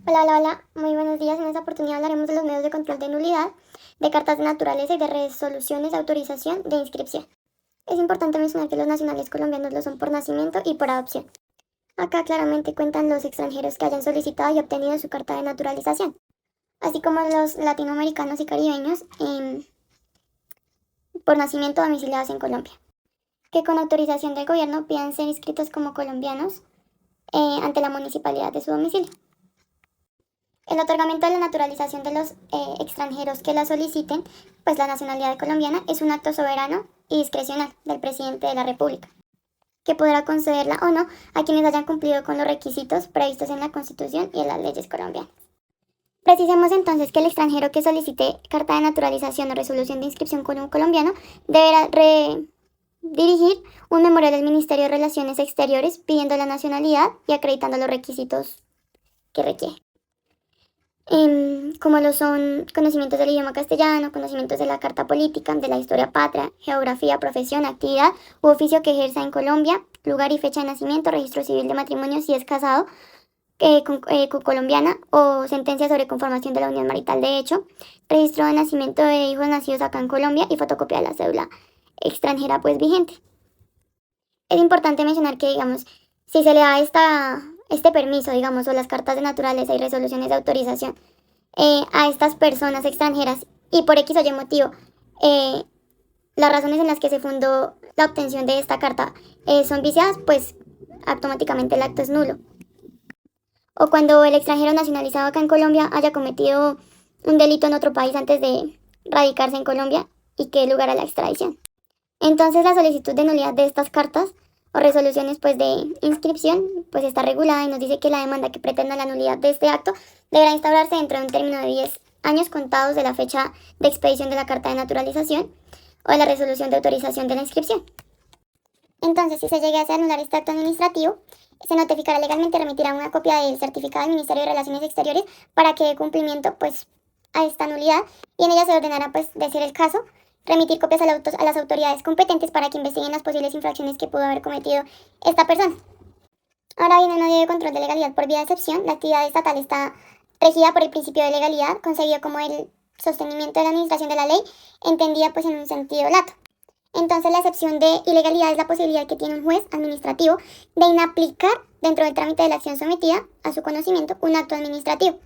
Hola, hola, hola. Muy buenos días. En esta oportunidad hablaremos de los medios de control de nulidad, de cartas de naturaleza y de resoluciones de autorización de inscripción. Es importante mencionar que los nacionales colombianos lo son por nacimiento y por adopción. Acá claramente cuentan los extranjeros que hayan solicitado y obtenido su carta de naturalización, así como los latinoamericanos y caribeños por nacimiento domiciliados en Colombia, que con autorización del gobierno pidan ser inscritos como colombianos ante la municipalidad de su domicilio. El otorgamiento de la naturalización de los extranjeros que la soliciten, pues la nacionalidad colombiana, es un acto soberano y discrecional del presidente de la República, que podrá concederla o no a quienes hayan cumplido con los requisitos previstos en la Constitución y en las leyes colombianas. Precisemos entonces que el extranjero que solicite carta de naturalización o resolución de inscripción con un colombiano deberá dirigir un memorial al Ministerio de Relaciones Exteriores pidiendo la nacionalidad y acreditando los requisitos que requiere, como lo son conocimientos del idioma castellano, conocimientos de la carta política, de la historia patria, geografía, profesión, actividad u oficio que ejerza en Colombia, lugar y fecha de nacimiento, registro civil de matrimonio si es casado con colombiana o sentencia sobre conformación de la unión marital de hecho, registro de nacimiento de hijos nacidos acá en Colombia y fotocopia de la cédula extranjera pues vigente. Es importante mencionar que, digamos, si se le da este permiso, digamos, o las cartas de naturaleza y resoluciones de autorización a estas personas extranjeras y por X o Y motivo, eh, las razones en las que se fundó la obtención de esta carta son viciadas, pues automáticamente el acto es nulo. O cuando el extranjero nacionalizado acá en Colombia haya cometido un delito en otro país antes de radicarse en Colombia y que dé lugar a la extradición. Entonces la solicitud de nulidad de estas cartas o resoluciones pues de inscripción pues está regulada y nos dice que la demanda que pretenda la nulidad de este acto deberá instaurarse dentro de un término de 10 años contados de la fecha de expedición de la carta de naturalización o de la resolución de autorización de la inscripción. Entonces, si se llegase a anular este acto administrativo, se notificará legalmente y remitirá una copia del certificado al Ministerio de Relaciones Exteriores para que dé cumplimiento pues a esta nulidad y en ella se ordenará pues de ser el caso remitir copias a las autoridades competentes para que investiguen las posibles infracciones que pudo haber cometido esta persona. Ahora bien, en medio de control de legalidad por vía de excepción, la actividad estatal está regida por el principio de legalidad, concebido como el sostenimiento de la administración de la ley, entendida pues en un sentido lato. Entonces la excepción de ilegalidad es la posibilidad que tiene un juez administrativo de inaplicar dentro del trámite de la acción sometida a su conocimiento un acto administrativo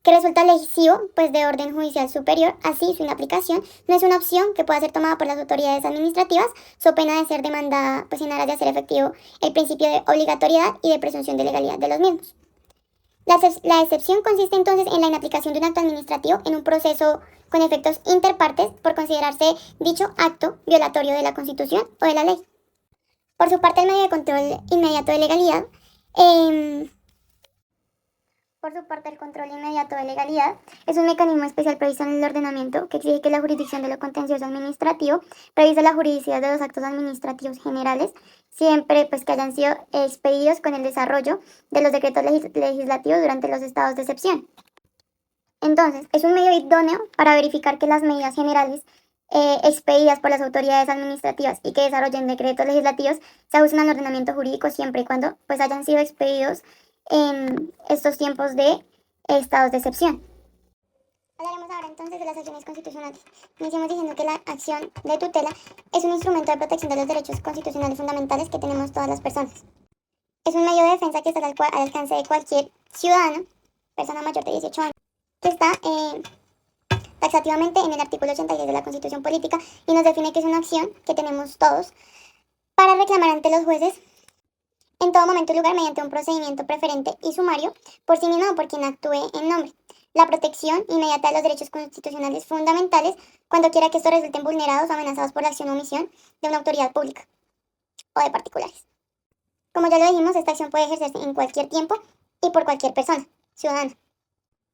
que resulta lesivo pues de orden judicial superior. Así su inaplicación no es una opción que pueda ser tomada por las autoridades administrativas, so pena de ser demandada pues en aras de hacer efectivo el principio de obligatoriedad y de presunción de legalidad de los mismos. La excepción consiste entonces en la inaplicación de un acto administrativo en un proceso con efectos interpartes por considerarse dicho acto violatorio de la Constitución o de la ley. Por su parte, el medio de control inmediato de legalidad el control inmediato de legalidad es un mecanismo especial previsto en el ordenamiento que exige que la jurisdicción de lo contencioso administrativo revise la juridicidad de los actos administrativos generales, siempre pues que hayan sido expedidos con el desarrollo de los decretos legislativos durante los estados de excepción. Entonces, es un medio idóneo para verificar que las medidas generales expedidas por las autoridades administrativas y que desarrollen decretos legislativos se ajusten al ordenamiento jurídico siempre y cuando pues hayan sido expedidos en estos tiempos de estados de excepción. Hablaremos ahora entonces de las acciones constitucionales. Iniciamos diciendo que la acción de tutela es un instrumento de protección de los derechos constitucionales fundamentales que tenemos todas las personas. Es un medio de defensa que está al alcance de cualquier ciudadano, persona mayor de 18 años, que está taxativamente en el artículo 86 de la Constitución Política y nos define que es una acción que tenemos todos para reclamar ante los jueces en todo momento y lugar mediante un procedimiento preferente y sumario por sí mismo o por quien actúe en nombre. La protección inmediata de los derechos constitucionales fundamentales cuando quiera que estos resulten vulnerados o amenazados por la acción o omisión de una autoridad pública o de particulares. Como ya lo dijimos, esta acción puede ejercerse en cualquier tiempo y por cualquier persona, ciudadana.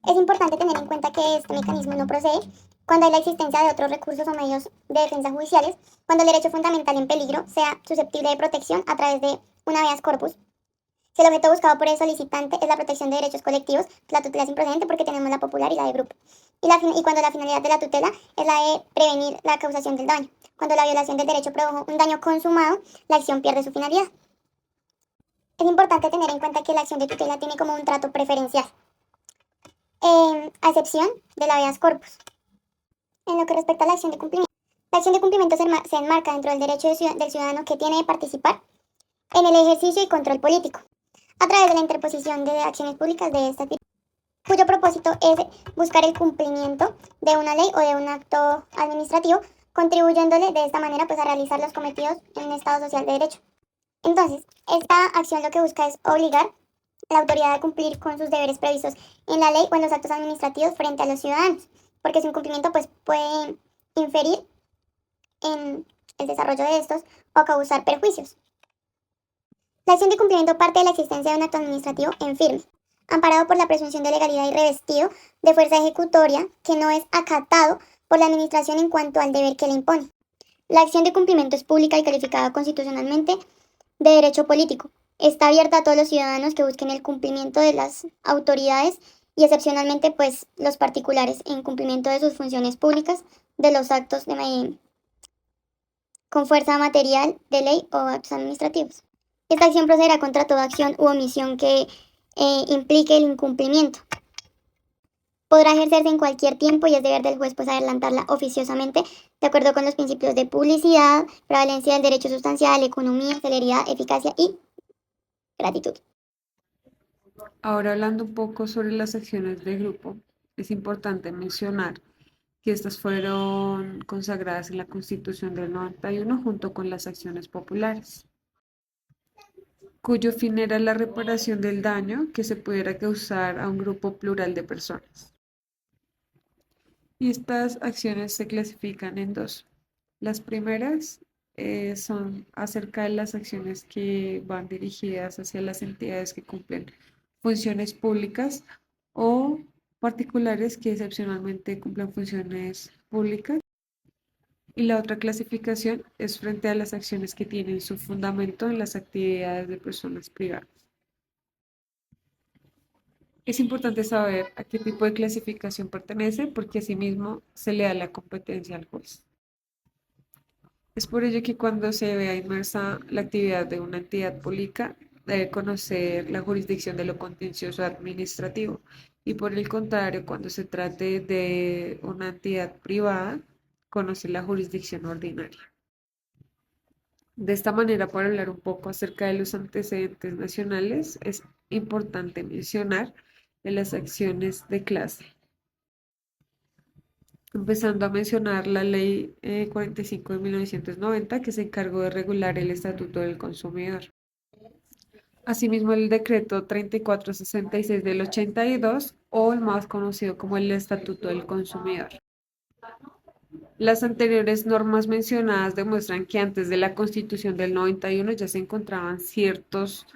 Es importante tener en cuenta que este mecanismo no procede cuando hay la existencia de otros recursos o medios de defensa judiciales, cuando el derecho fundamental en peligro sea susceptible de protección a través de un habeas corpus. Si el objeto buscado por el solicitante es la protección de derechos colectivos, la tutela es improcedente porque tenemos la popular y la de grupo. Y cuando la finalidad de la tutela es la de prevenir la causación del daño. Cuando la violación del derecho produjo un daño consumado, la acción pierde su finalidad. Es importante tener en cuenta que la acción de tutela tiene como un trato preferencial, a excepción del habeas corpus. En lo que respecta a la acción de cumplimiento, la acción de cumplimiento se enmarca dentro del derecho del ciudadano que tiene de participar en el ejercicio y control político, a través de la interposición de acciones públicas de este tipo, cuyo propósito es buscar el cumplimiento de una ley o de un acto administrativo, contribuyéndole de esta manera pues, a realizar los cometidos en un Estado social de derecho. Entonces, esta acción lo que busca es obligar a la autoridad a cumplir con sus deberes previstos en la ley o en los actos administrativos frente a los ciudadanos, porque su incumplimiento pues, puede inferir en el desarrollo de estos o causar perjuicios. La acción de cumplimiento parte de la existencia de un acto administrativo en firme, amparado por la presunción de legalidad y revestido de fuerza ejecutoria que no es acatado por la administración en cuanto al deber que le impone. La acción de cumplimiento es pública y calificada constitucionalmente de derecho político. Está abierta a todos los ciudadanos que busquen el cumplimiento de las autoridades y excepcionalmente pues los particulares en cumplimiento de sus funciones públicas, de los actos con fuerza material de ley o actos administrativos. Esta acción procederá contra toda acción u omisión que implique el incumplimiento. Podrá ejercerse en cualquier tiempo y es deber del juez pues adelantarla oficiosamente de acuerdo con los principios de publicidad, prevalencia del derecho sustancial, economía, celeridad, eficacia y gratitud. Ahora hablando un poco sobre las acciones de grupo, es importante mencionar que estas fueron consagradas en la Constitución del 91 junto con las acciones populares, cuyo fin era la reparación del daño que se pudiera causar a un grupo plural de personas. Y estas acciones se clasifican en dos. Las primeras son acerca de las acciones que van dirigidas hacia las entidades que cumplen funciones públicas o particulares que excepcionalmente cumplen funciones públicas. Y la otra clasificación es frente a las acciones que tienen su fundamento en las actividades de personas privadas. Es importante saber a qué tipo de clasificación pertenece porque asimismo se le da la competencia al juez. Es por ello que cuando se vea inmersa la actividad de una entidad pública, debe conocer la jurisdicción de lo contencioso administrativo y por el contrario, cuando se trate de una entidad privada, conocer la jurisdicción ordinaria. De esta manera, para hablar un poco acerca de los antecedentes nacionales, es importante mencionar de las acciones de clase. Empezando a mencionar la Ley 45 de 1990, que se encargó de regular el Estatuto del Consumidor. Asimismo, el Decreto 3466 del 82, o el más conocido como el Estatuto del Consumidor. Las anteriores normas mencionadas demuestran que antes de la Constitución del 91 ya se encontraban ciertos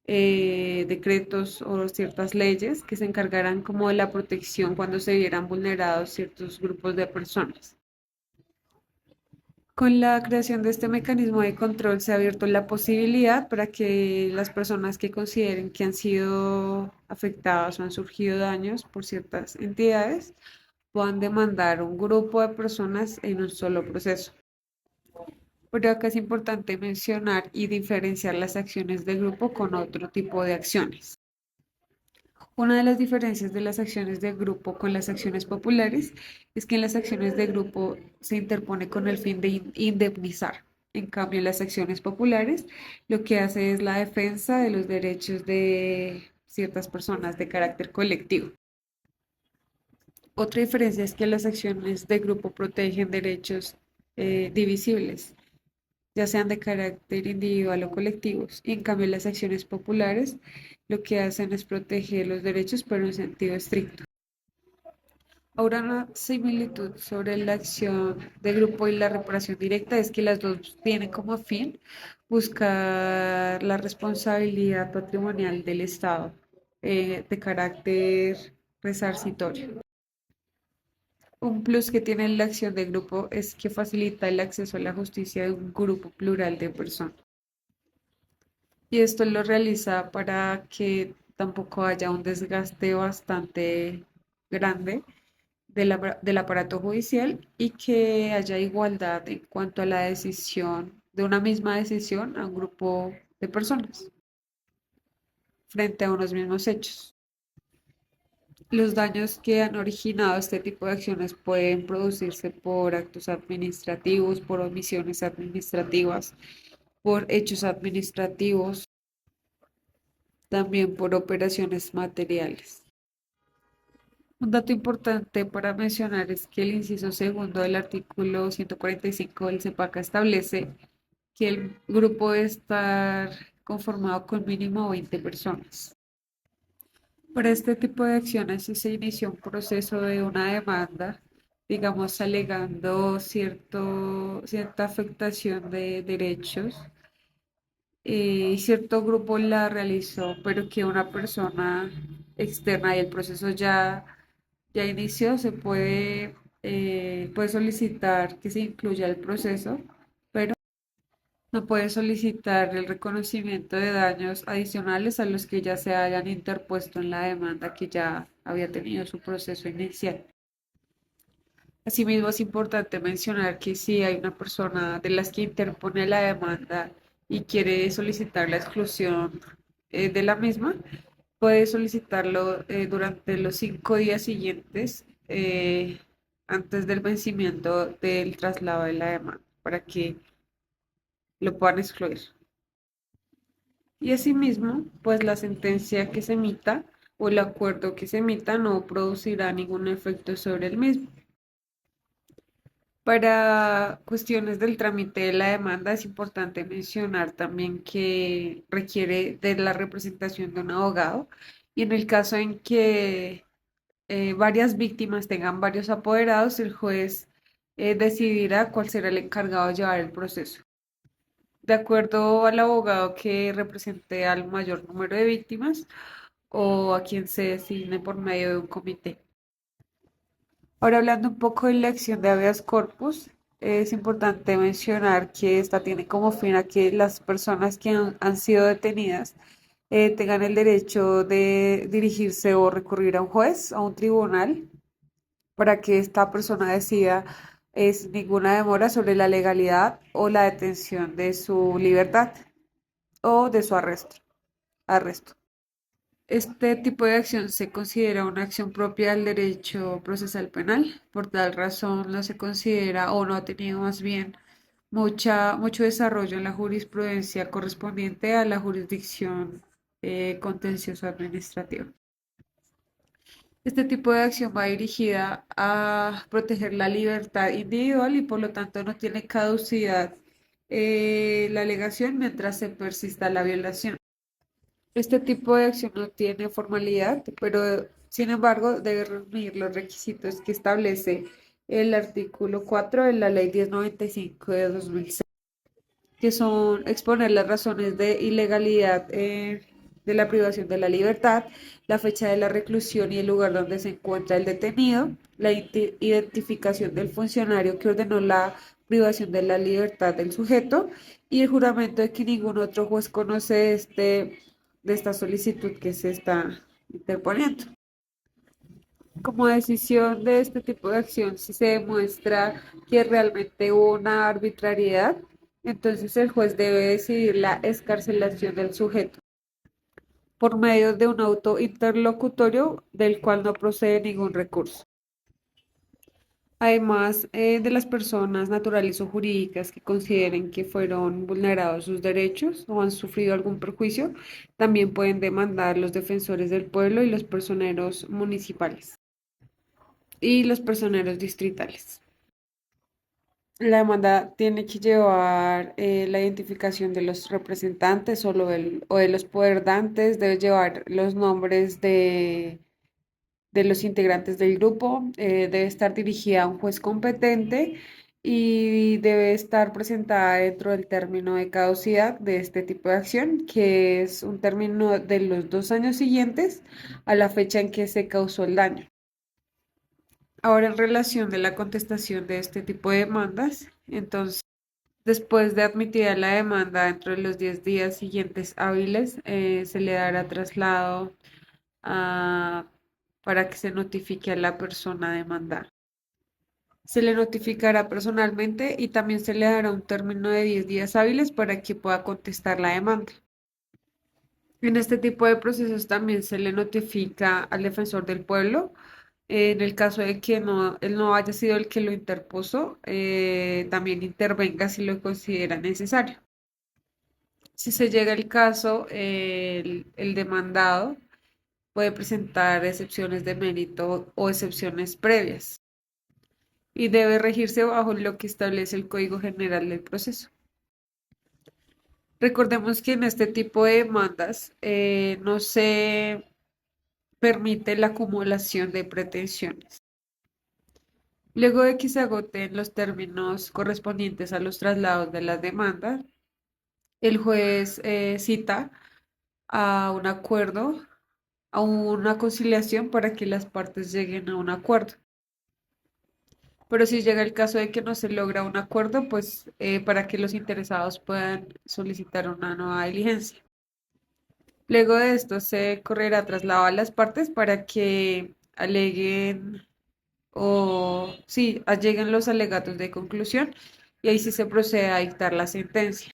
decretos o ciertas leyes que se encargarán como de la protección cuando se vieran vulnerados ciertos grupos de personas. Con la creación de este mecanismo de control se ha abierto la posibilidad para que las personas que consideren que han sido afectadas o han surgido daños por ciertas entidades puedan demandar un grupo de personas en un solo proceso. Pero acá es importante mencionar y diferenciar las acciones de grupo con otro tipo de acciones. Una de las diferencias de las acciones de grupo con las acciones populares es que en las acciones de grupo se interpone con el fin de indemnizar. En cambio, en las acciones populares lo que hace es la defensa de los derechos de ciertas personas de carácter colectivo. Otra diferencia es que las acciones de grupo protegen derechos divisibles, ya sean de carácter individual o colectivos. Y en cambio, las acciones populares lo que hacen es proteger los derechos, pero en sentido estricto. Ahora, una similitud sobre la acción de grupo y la reparación directa es que las dos tienen como fin buscar la responsabilidad patrimonial del Estado de carácter resarcitorio. Un plus que tiene la acción de grupo es que facilita el acceso a la justicia de un grupo plural de personas. Y esto lo realiza para que tampoco haya un desgaste bastante grande del aparato judicial y que haya igualdad en cuanto a la decisión de una misma decisión a un grupo de personas. frente a unos mismos hechos. Los daños que han originado este tipo de acciones pueden producirse por actos administrativos, por omisiones administrativas, por hechos administrativos, también por operaciones materiales. Un dato importante para mencionar es que el inciso segundo del artículo 145 del CEPACA establece que el grupo debe estar conformado con mínimo 20 personas. Para este tipo de acciones, si se inició un proceso de una demanda, digamos, alegando cierta afectación de derechos, y cierto grupo la realizó, pero que una persona externa y el proceso ya inició, puede solicitar que se incluya el proceso, pero no puede solicitar el reconocimiento de daños adicionales a los que ya se hayan interpuesto en la demanda que ya había tenido su proceso inicial. Asimismo, es importante mencionar que si hay una persona de las que interpone la demanda y quiere solicitar la exclusión de la misma, puede solicitarlo durante los 5 días siguientes antes del vencimiento del traslado de la demanda para que lo puedan excluir. Y asimismo, pues la sentencia que se emita o el acuerdo que se emita no producirá ningún efecto sobre el mismo. Para cuestiones del trámite de la demanda es importante mencionar también que requiere de la representación de un abogado y en el caso en que varias víctimas tengan varios apoderados, el juez decidirá cuál será el encargado de llevar el proceso. De acuerdo al abogado que represente al mayor número de víctimas o a quien se designe por medio de un comité. Ahora hablando un poco de la acción de habeas corpus, es importante mencionar que esta tiene como fin a que las personas que han sido detenidas tengan el derecho de dirigirse o recurrir a un juez, a un tribunal, para que esta persona decida sin ninguna demora sobre la legalidad o la detención de su libertad o de su arresto. Este tipo de acción se considera una acción propia del derecho procesal penal. Por tal razón, no se considera o no ha tenido más bien mucho desarrollo en la jurisprudencia correspondiente a la jurisdicción contencioso administrativa. Este tipo de acción va dirigida a proteger la libertad individual y por lo tanto no tiene caducidad la alegación mientras se persista la violación. Este tipo de acción no tiene formalidad, pero sin embargo debe reunir los requisitos que establece el artículo 4 de la Ley 1095 de 2006, que son exponer las razones de ilegalidad de la privación de la libertad, la fecha de la reclusión y el lugar donde se encuentra el detenido, la identificación del funcionario que ordenó la privación de la libertad del sujeto y el juramento de que ningún otro juez conoce de esta solicitud que se está interponiendo. Como decisión de este tipo de acción, si se demuestra que realmente hubo una arbitrariedad, entonces el juez debe decidir la excarcelación del sujeto por medio de un auto interlocutorio del cual no procede ningún recurso. Además de las personas naturales o jurídicas que consideren que fueron vulnerados sus derechos o han sufrido algún perjuicio, también pueden demandar los defensores del pueblo y los personeros municipales y los personeros distritales. La demanda tiene que llevar la identificación de los representantes o de los poderdantes, debe llevar los nombres de los integrantes del grupo, debe estar dirigida a un juez competente y debe estar presentada dentro del término de caducidad de este tipo de acción, que es un término de los 2 años siguientes a la fecha en que se causó el daño. Ahora, en relación de la contestación de este tipo de demandas, entonces, después de admitida la demanda dentro de los 10 días siguientes hábiles, se le dará traslado a- para que se notifique a la persona demandada. Se le notificará personalmente y también se le dará un término de 10 días hábiles para que pueda contestar la demanda. En este tipo de procesos también se le notifica al defensor del pueblo. En el caso de que él no haya sido el que lo interpuso, también intervenga si lo considera necesario. Si se llega el caso, el demandado puede presentar excepciones de mérito o excepciones previas y debe regirse bajo lo que establece el Código General del Proceso. Recordemos que en este tipo de demandas no se permite la acumulación de pretensiones. Luego de que se agoten los términos correspondientes a los traslados de las demandas, el juez cita a un acuerdo, a una conciliación para que las partes lleguen a un acuerdo. Pero si llega el caso de que no se logra un acuerdo, pues para que los interesados puedan solicitar una nueva diligencia. Luego de esto se correrá traslado a las partes para que aleguen o sí, alleguen los alegatos de conclusión y ahí sí se procede a dictar la sentencia.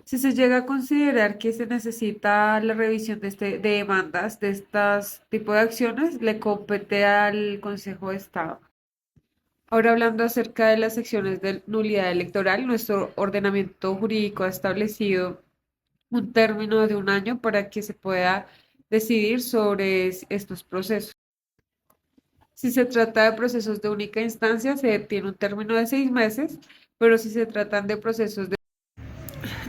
Si se llega a considerar que se necesita la revisión de demandas de estos tipos de acciones, le compete al Consejo de Estado. Ahora hablando acerca de las secciones de nulidad electoral, nuestro ordenamiento jurídico ha establecido un término de un año para que se pueda decidir sobre estos procesos. Si se trata de procesos de única instancia, se tiene un término de 6 meses, pero si se tratan de procesos de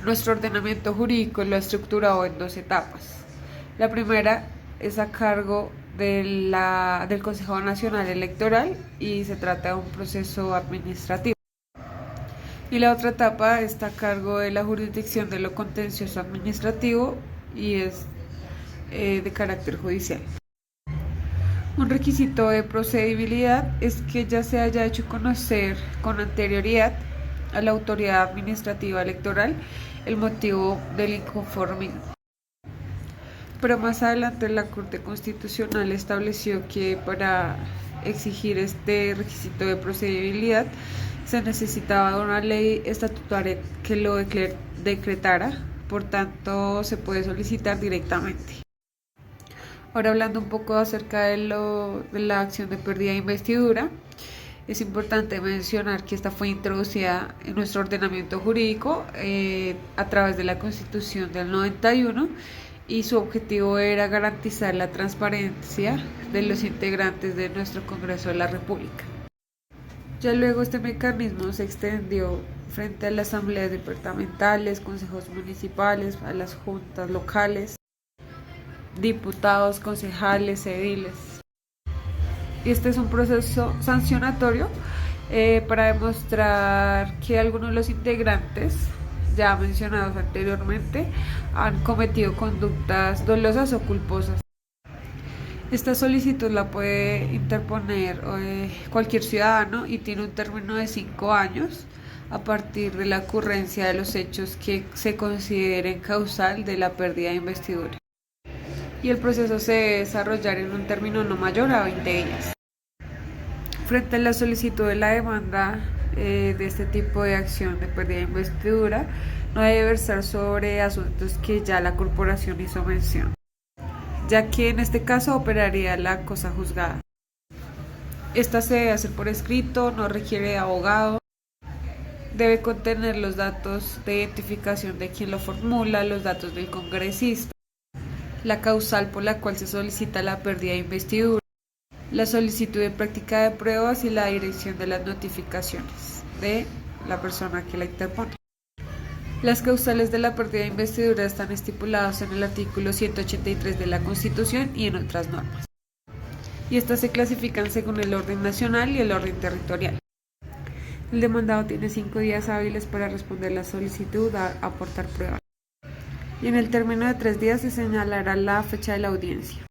nuestro ordenamiento jurídico lo ha estructurado en dos etapas. La primera es a cargo del Consejo Nacional Electoral y se trata de un proceso administrativo. Y la otra etapa está a cargo de la jurisdicción de lo contencioso administrativo y es de carácter judicial. Un requisito de procedibilidad es que ya se haya hecho conocer con anterioridad a la autoridad administrativa electoral el motivo del inconformidad. Pero más adelante la Corte Constitucional estableció que para exigir este requisito de procedibilidad se necesitaba de una ley estatutaria que lo decretara, por tanto se puede solicitar directamente. Ahora hablando un poco acerca de la acción de pérdida de investidura, es importante mencionar que esta fue introducida en nuestro ordenamiento jurídico a través de la Constitución del 91 y su objetivo era garantizar la transparencia de los integrantes de nuestro Congreso de la República. Ya luego este mecanismo se extendió frente a las asambleas departamentales, consejos municipales, a las juntas locales, diputados, concejales, ediles. Y este es un proceso sancionatorio para demostrar que algunos de los integrantes, ya mencionados anteriormente, han cometido conductas dolosas o culposas. Esta solicitud la puede interponer cualquier ciudadano y tiene un término de 5 años a partir de la ocurrencia de los hechos que se consideren causal de la pérdida de investidura. Y el proceso se debe desarrollar en un término no mayor a 20 días. Frente a la solicitud de la demanda de este tipo de acción de pérdida de investidura, no debe versar sobre asuntos que ya la corporación hizo mención, ya que en este caso operaría la cosa juzgada. Esta se debe hacer por escrito, no requiere de abogado, debe contener los datos de identificación de quien lo formula, los datos del congresista, la causal por la cual se solicita la pérdida de investidura, la solicitud de práctica de pruebas y la dirección de las notificaciones de la persona que la interpone. Las causales de la pérdida de investidura están estipuladas en el artículo 183 de la Constitución y en otras normas. Y estas se clasifican según el orden nacional y el orden territorial. El demandado tiene 5 días hábiles para responder la solicitud a aportar pruebas. Y en el término de 3 días se señalará la fecha de la audiencia.